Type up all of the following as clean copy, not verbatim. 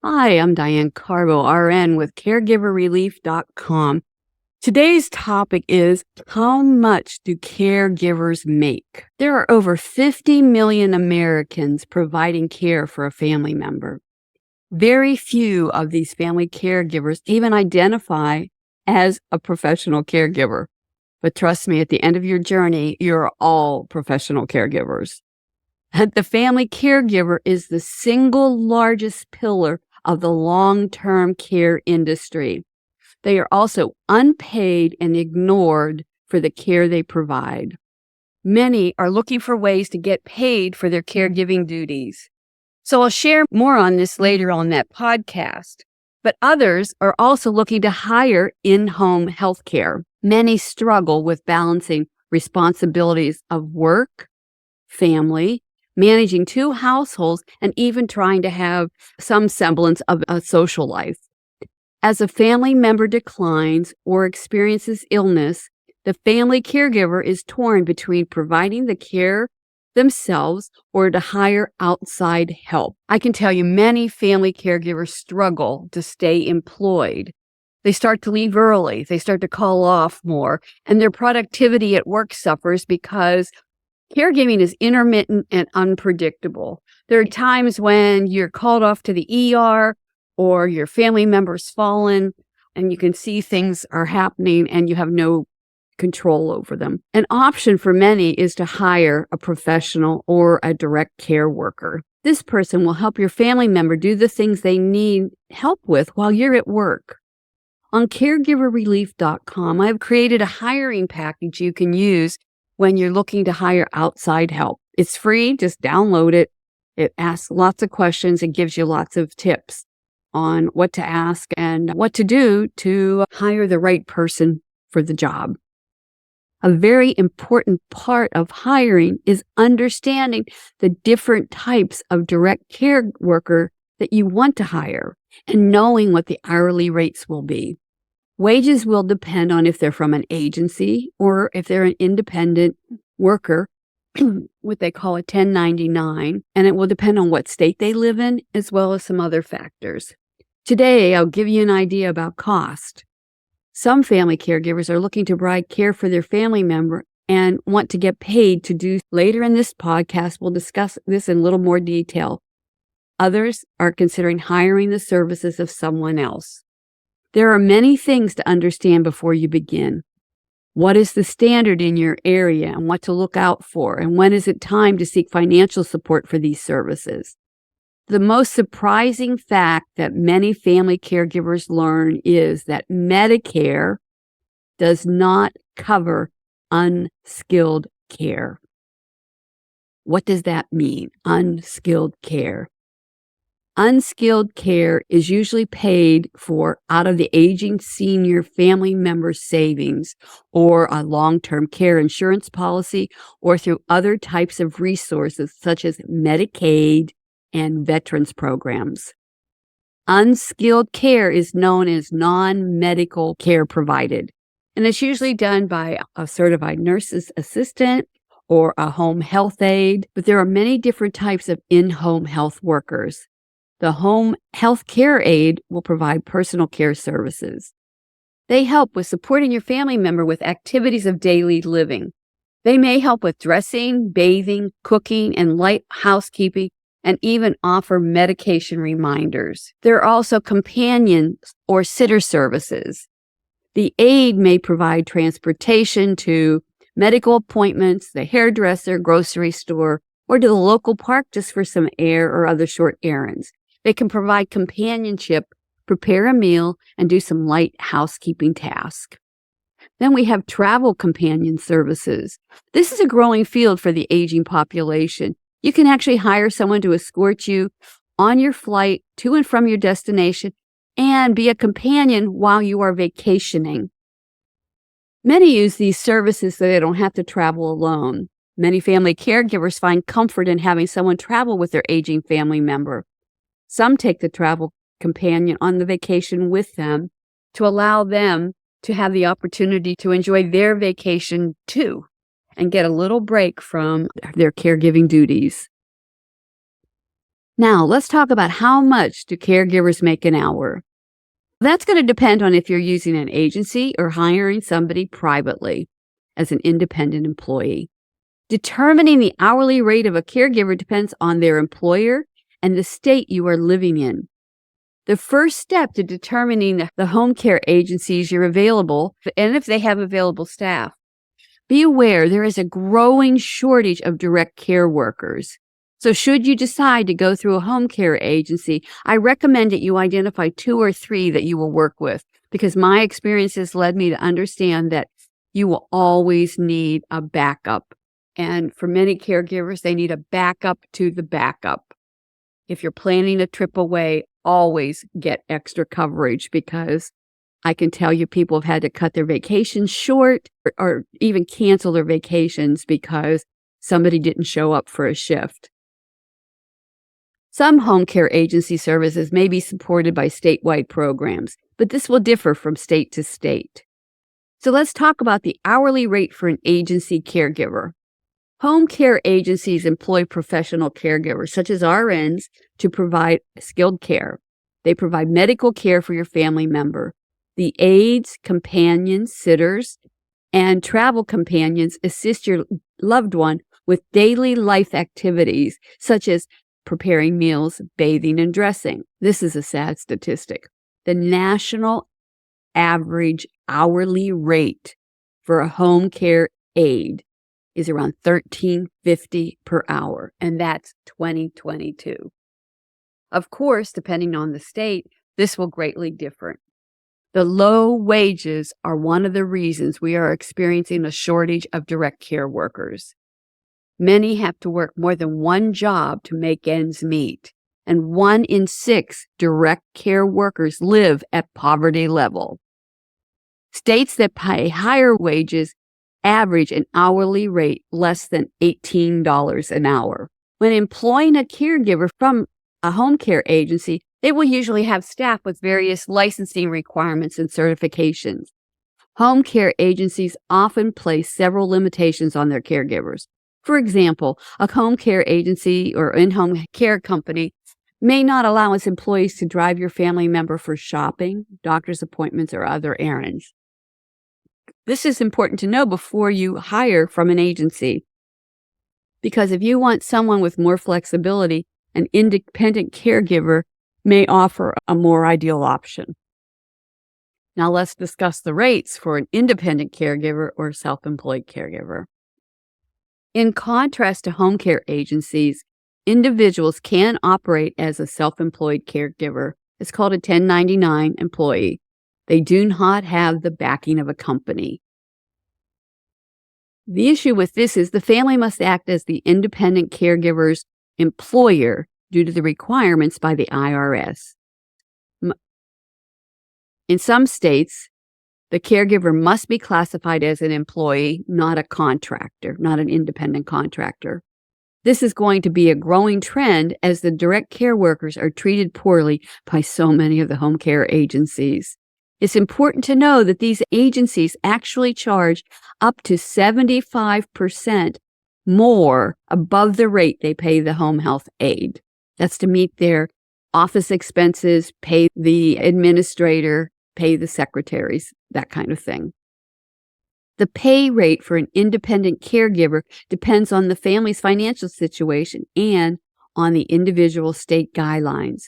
Hi, I'm Diane Carbo, RN with caregiverrelief.com. Today's topic is how much do caregivers make? There are over 50 million Americans providing care for a family member. Very few of these family caregivers even identify as a professional caregiver. But trust me, at the end of your journey, you're all professional caregivers. The family caregiver is the single largest pillar of the long-term care industry. They are also unpaid and ignored for the care they provide. Many are looking for ways to get paid for their caregiving duties. So I'll share more on this later on that podcast. But others are also looking to hire in-home health care. Many struggle with balancing responsibilities of work, family, managing two households, and even trying to have some semblance of a social life. As a family member declines or experiences illness, the family caregiver is torn between providing the care themselves or to hire outside help. I can tell you many family caregivers struggle to stay employed. They start to leave early, they start to call off more, and their productivity at work suffers because caregiving is intermittent and unpredictable. There are times when you're called off to the ER or your family member's fallen and you can see things are happening and you have no control over them. An option for many is to hire a professional or a direct care worker. This person will help your family member do the things they need help with while you're at work. On caregiverrelief.com, I've created a hiring package you can use when you're looking to hire outside help. It's free, just download it. It asks lots of questions and gives you lots of tips on what to ask and what to do to hire the right person for the job. A very important part of hiring is understanding the different types of direct care worker that you want to hire and knowing what the hourly rates will be. Wages will depend on if they're from an agency or if they're an independent worker, what they call a 1099, and it will depend on what state they live in as well as some other factors. Today, I'll give you an idea about cost. Some family caregivers are looking to provide care for their family member and want to get paid to do. Later in this podcast, we'll discuss this in a little more detail. Others are considering hiring the services of someone else. There are many things to understand before you begin. What is the standard in your area and what to look out for? And when is it time to seek financial support for these services? The most surprising fact that many family caregivers learn is that Medicare does not cover unskilled care. What does that mean, unskilled care? Unskilled care is usually paid for out of the aging senior family member savings or a long-term care insurance policy or through other types of resources such as Medicaid and veterans programs. Unskilled care is known as non-medical care provided, and it's usually done by a certified nurse's assistant or a home health aide, but there are many different types of in-home health workers. The home health care aide will provide personal care services. They help with supporting your family member with activities of daily living. They may help with dressing, bathing, cooking, and light housekeeping, and even offer medication reminders. There are also companion or sitter services. The aide may provide transportation to medical appointments, the hairdresser, grocery store, or to the local park just for some air or other short errands. They can provide companionship, prepare a meal, and do some light housekeeping tasks. Then we have travel companion services. This is a growing field for the aging population. You can actually hire someone to escort you on your flight to and from your destination and be a companion while you are vacationing. Many use these services so they don't have to travel alone. Many family caregivers find comfort in having someone travel with their aging family member. Some take the travel companion on the vacation with them to allow them to have the opportunity to enjoy their vacation too and get a little break from their caregiving duties. Now, let's talk about how much do caregivers make an hour. That's going to depend on if you're using an agency or hiring somebody privately as an independent employee. Determining the hourly rate of a caregiver depends on their employer and the state you are living in. The first step to determining the home care agencies you're available and if they have available staff. Be aware there is a growing shortage of direct care workers. So should you decide to go through a home care agency, I recommend that you identify 2 or 3 that you will work with, because my experiences led me to understand that you will always need a backup. And for many caregivers, they need a backup to the backup. If you're planning a trip away, always get extra coverage, because I can tell you people have had to cut their vacations short or even cancel their vacations because somebody didn't show up for a shift. Some home care agency services may be supported by statewide programs, but this will differ from state to state. So let's talk about the hourly rate for an agency caregiver. Home care agencies employ professional caregivers, such as RNs, to provide skilled care. They provide medical care for your family member. The aides, companions, sitters, and travel companions assist your loved one with daily life activities, such as preparing meals, bathing, and dressing. This is a sad statistic. The national average hourly rate for a home care aide is around $13.50 per hour, and that's 2022. Of course, depending on the state, this will greatly differ. The low wages are one of the reasons we are experiencing a shortage of direct care workers. Many have to work more than one job to make ends meet, and 1 in 6 direct care workers live at poverty level. States that pay higher wages average an hourly rate less than $18 an hour. When employing a caregiver from a home care agency, they will usually have staff with various licensing requirements and certifications. Home care agencies often place several limitations on their caregivers. For example, a home care agency or in-home care company may not allow its employees to drive your family member for shopping, doctor's appointments, or other errands. This is important to know before you hire from an agency, because if you want someone with more flexibility, an independent caregiver may offer a more ideal option. Now let's discuss the rates for an independent caregiver or self-employed caregiver. In contrast to home care agencies, individuals can operate as a self-employed caregiver. It's called a 1099 employee. They do not have the backing of a company. The issue with this is the family must act as the independent caregiver's employer due to the requirements by the IRS. In some states, the caregiver must be classified as an employee, not a contractor, not an independent contractor. This is going to be a growing trend as the direct care workers are treated poorly by so many of the home care agencies. It's important to know that these agencies actually charge up to 75% more above the rate they pay the home health aide. That's to meet their office expenses, pay the administrator, pay the secretaries, that kind of thing. The pay rate for an independent caregiver depends on the family's financial situation and on the individual state guidelines.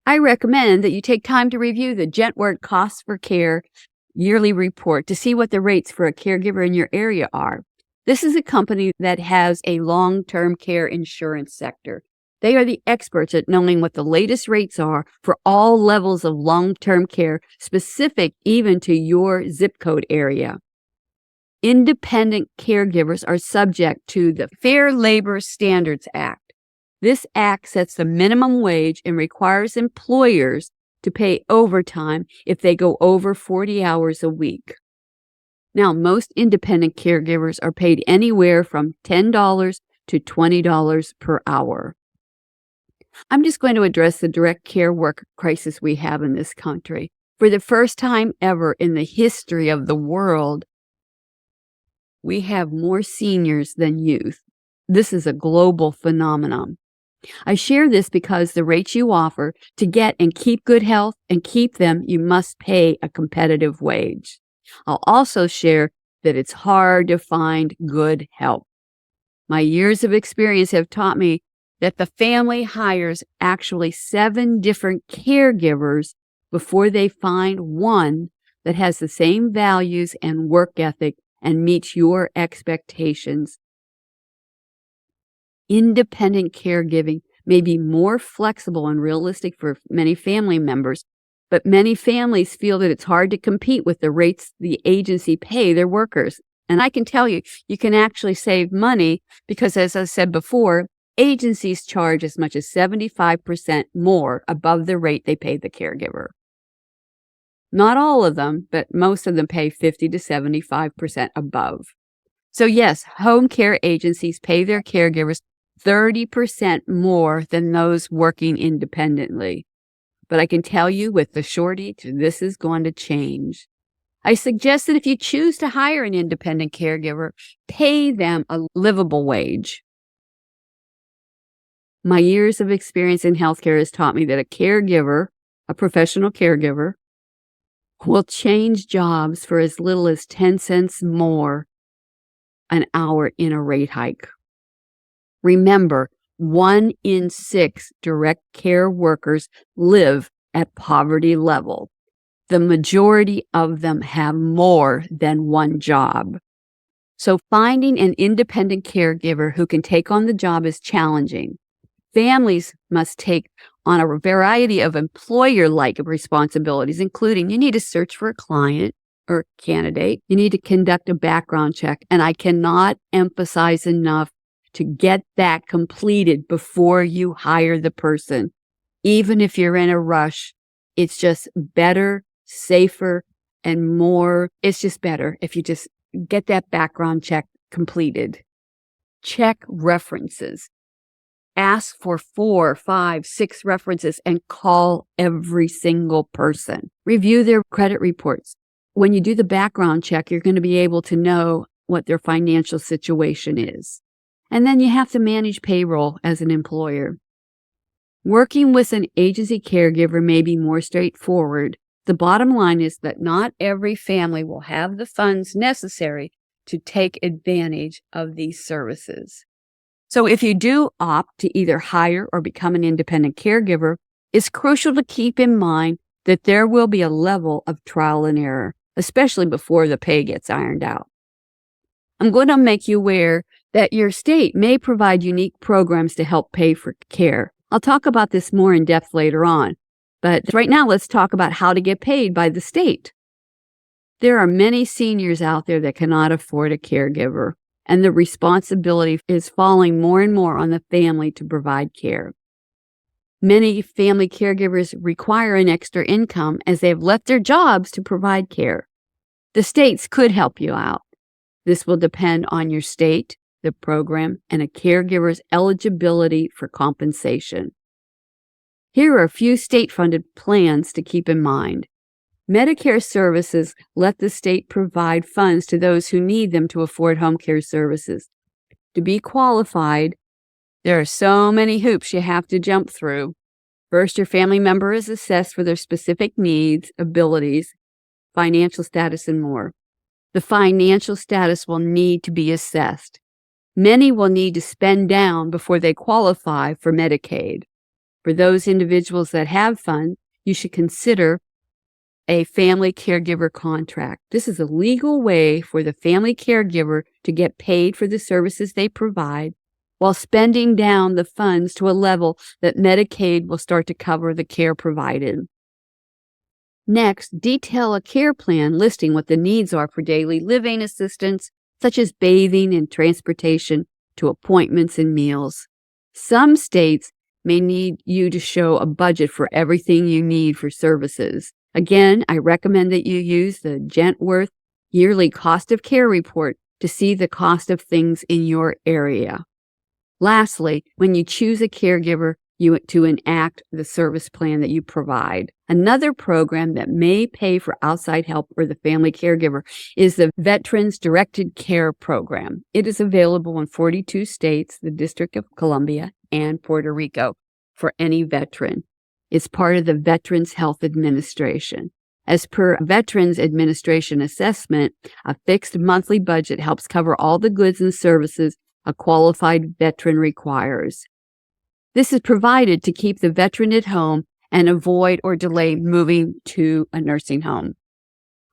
I recommend that you take time to review the Gentward Costs for Care yearly report to see what the rates for a caregiver in your area are. This is a company that has a long-term care insurance sector. They are the experts at knowing what the latest rates are for all levels of long-term care, specific even to your zip code area. Independent caregivers are subject to the Fair Labor Standards Act. This act sets the minimum wage and requires employers to pay overtime if they go over 40 hours a week. Now, most independent caregivers are paid anywhere from $10 to $20 per hour. I'm just going to address the direct care worker crisis we have in this country. For the first time ever in the history of the world, we have more seniors than youth. This is a global phenomenon. I share this because the rates you offer to get and keep good health and keep them, you must pay a competitive wage. I'll also share that it's hard to find good help. My years of experience have taught me that the family hires actually 7 different caregivers before they find one that has the same values and work ethic and meets your expectations. Independent caregiving may be more flexible and realistic for many family members, but many families feel that it's hard to compete with the rates the agency pay their workers. And I can tell you, you can actually save money because, as I said before, agencies charge as much as 75% more above the rate they pay the caregiver. Not all of them, but most of them pay 50 to 75% above. So yes, home care agencies pay their caregivers 30% more than those working independently. But I can tell you with the shortage, this is going to change. I suggest that if you choose to hire an independent caregiver, pay them a livable wage. My years of experience in healthcare has taught me that a caregiver, a professional caregiver, will change jobs for as little as 10 cents more an hour in a rate hike. Remember, 1 in 6 direct care workers live at poverty level. The majority of them have more than one job. So finding an independent caregiver who can take on the job is challenging. Families must take on a variety of employer-like responsibilities, including you need to search for a client or candidate. You need to conduct a background check. And I cannot emphasize enough to get that completed before you hire the person. Even if you're in a rush, it's just better, safer, and more. It's just better if you just get that background check completed. Check references. Ask for 4, 5, 6 references and call every single person. Review their credit reports. When you do the background check, you're going to be able to know what their financial situation is. And then you have to manage payroll as an employer. Working with an agency caregiver may be more straightforward. The bottom line is that not every family will have the funds necessary to take advantage of these services. So if you do opt to either hire or become an independent caregiver, it's crucial to keep in mind that there will be a level of trial and error, especially before the pay gets ironed out. I'm going to make you aware that your state may provide unique programs to help pay for care. I'll talk about this more in depth later on, but right now let's talk about how to get paid by the state. There are many seniors out there that cannot afford a caregiver, and the responsibility is falling more and more on the family to provide care. Many family caregivers require an extra income as they have left their jobs to provide care. The states could help you out. This will depend on your state, the program, and a caregiver's eligibility for compensation. Here are a few state-funded plans to keep in mind. Medicare services let the state provide funds to those who need them to afford home care services. To be qualified, there are so many hoops you have to jump through. First, your family member is assessed for their specific needs, abilities, financial status, and more. The financial status will need to be assessed. Many will need to spend down before they qualify for Medicaid. For those individuals that have funds, you should consider a family caregiver contract. This is a legal way for the family caregiver to get paid for the services they provide while spending down the funds to a level that Medicaid will start to cover the care provided. Next, detail a care plan listing what the needs are for daily living assistance, such as bathing and transportation to appointments and meals. Some states may need you to show a budget for everything you need for services. Again, I recommend that you use the Gentworth Yearly Cost of Care Report to see the cost of things in your area. Lastly, when you choose a caregiver, you to enact the service plan that you provide. Another program that may pay for outside help for the family caregiver is the Veterans Directed Care Program. It is available in 42 states, the District of Columbia, and Puerto Rico for any veteran. It's part of the Veterans Health Administration. As per Veterans Administration assessment, a fixed monthly budget helps cover all the goods and services a qualified veteran requires. This is provided to keep the veteran at home and avoid or delay moving to a nursing home.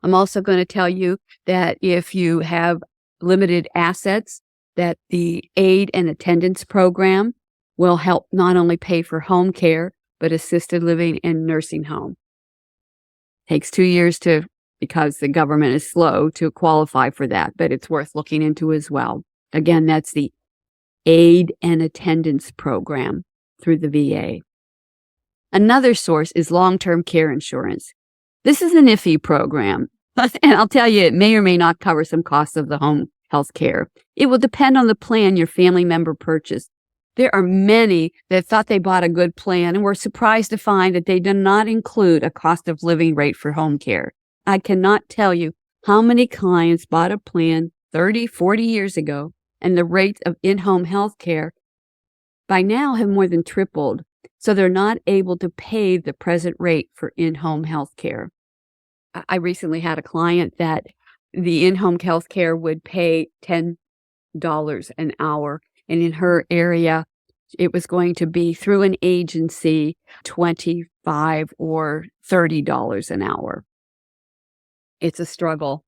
I'm also going to tell you that if you have limited assets, that the aid and attendance program will help not only pay for home care, but assisted living and nursing home. Takes 2 years because the government is slow to qualify for that, but it's worth looking into as well. Again, that's the aid and attendance program through the VA. Another source is long-term care insurance. This is an iffy program, and I'll tell you, it may or may not cover some costs of the home health care. It will depend on the plan your family member purchased. There are many that thought they bought a good plan and were surprised to find that they do not include a cost of living rate for home care. I cannot tell you how many clients bought a plan 30, 40 years ago, and the rates of in-home health care by now have more than tripled, so they're not able to pay the present rate for in-home health care. I recently had a client that the in-home health care would pay $10 an hour, and in her area, it was going to be through an agency, $25 or $30 an hour. It's a struggle.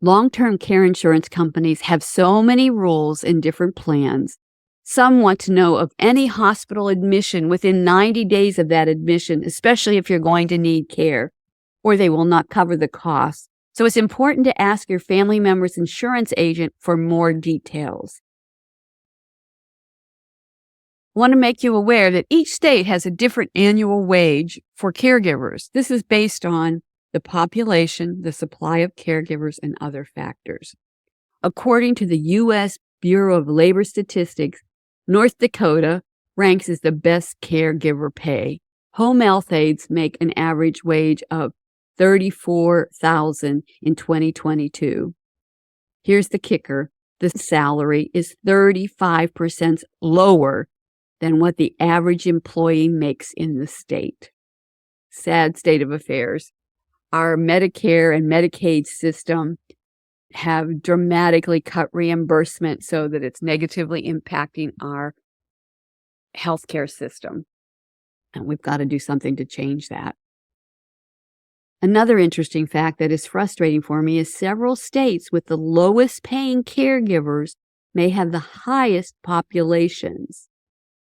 Long-term care insurance companies have so many rules and different plans. Some want to know of any hospital admission within 90 days of that admission, especially if you're going to need care, or they will not cover the cost. So it's important to ask your family member's insurance agent for more details. I want to make you aware that each state has a different annual wage for caregivers. This is based on the population, the supply of caregivers, and other factors. According to the U.S. Bureau of Labor Statistics, North Dakota ranks as the best caregiver pay. Home health aides make an average wage of $34,000 in 2022. Here's the kicker. The salary is 35% lower than what the average employee makes in the state. Sad state of affairs. Our Medicare and Medicaid system have dramatically cut reimbursement so that it's negatively impacting our healthcare system. And we've got to do something to change that. Another interesting fact that is frustrating for me is several states with the lowest paying caregivers may have the highest populations.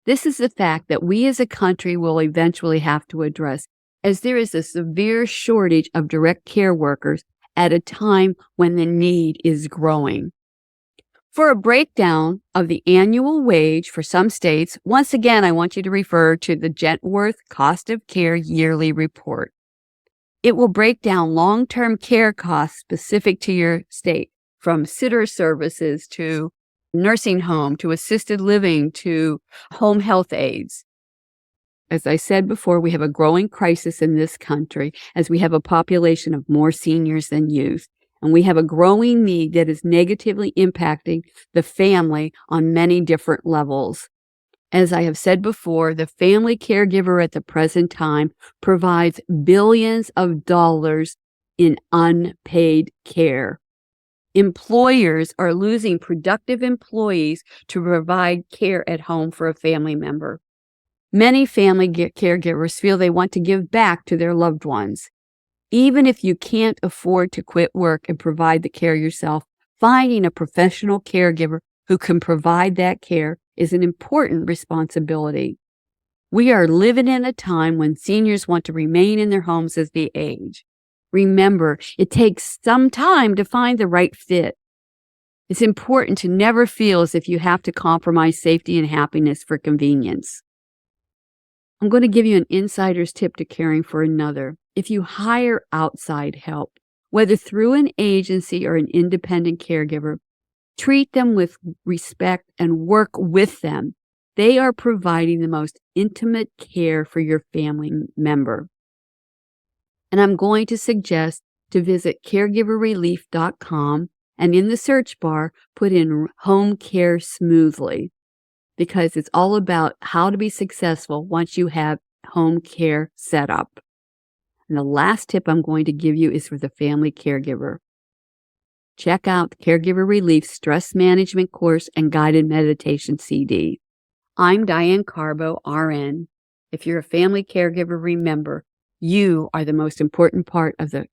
This is the fact that we as a country will eventually have to address, as there is a severe shortage of direct care workers at a time when the need is growing. For a breakdown of the annual wage for some states, once again, I want you to refer to the Gentworth Cost of Care Yearly Report. It will break down long-term care costs specific to your state, from sitter services to nursing home to assisted living to home health aides. As I said before, we have a growing crisis in this country as we have a population of more seniors than youth, and we have a growing need that is negatively impacting the family on many different levels. As I have said before, the family caregiver at the present time provides billions of dollars in unpaid care. Employers are losing productive employees to provide care at home for a family member. Many family caregivers feel they want to give back to their loved ones. Even if you can't afford to quit work and provide the care yourself, finding a professional caregiver who can provide that care is an important responsibility. We are living in a time when seniors want to remain in their homes as they age. Remember, it takes some time to find the right fit. It's important to never feel as if you have to compromise safety and happiness for convenience. I'm going to give you an insider's tip to caring for another. If you hire outside help, whether through an agency or an independent caregiver, treat them with respect and work with them. They are providing the most intimate care for your family member. And I'm going to suggest to visit caregiverrelief.com and in the search bar, put in home care smoothly, because it's all about how to be successful once you have home care set up. And the last tip I'm going to give you is for the family caregiver. Check out the Caregiver Relief Stress Management Course and Guided Meditation CD. I'm Diane Carbo, RN. If you're a family caregiver, remember, you are the most important part of the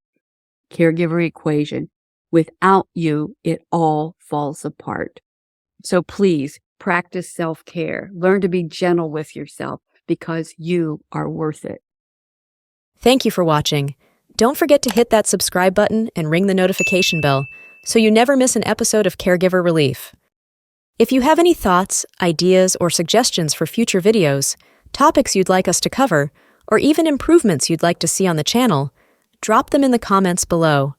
caregiver equation. Without you, it all falls apart. So please practice self-care. Learn to be gentle with yourself because you are worth it. Thank you for watching. Don't forget to hit that subscribe button and ring the notification bell so you never miss an episode of Caregiver Relief. If you have any thoughts, ideas, or suggestions for future videos, topics you'd like us to cover, or even improvements you'd like to see on the channel, drop them in the comments below.